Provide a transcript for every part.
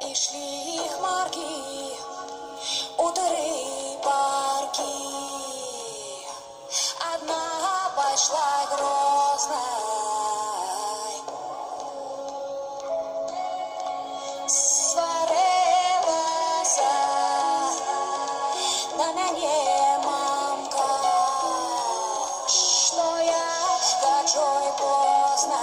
И шли их марки, утры парки. Одна пошла грозной, сварилась на меня мамка, что я хочу и поздно.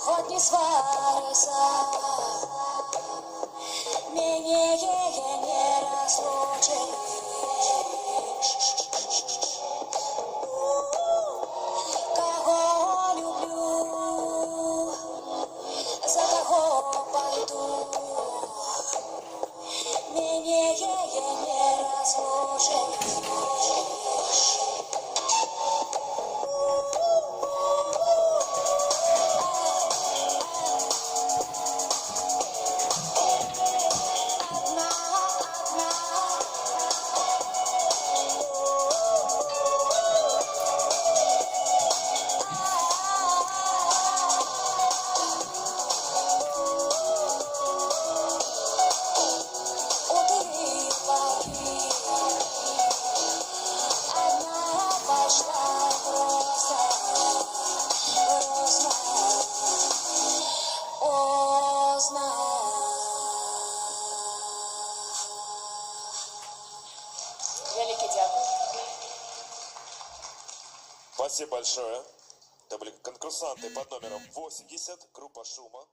Хоть не сварится, меня не разлучишь. Кого люблю, за кого пойду, меня не разлучишь. Великий дякую. Спасибо большое. Это были конкурсанты под номером 80, группа «Шума».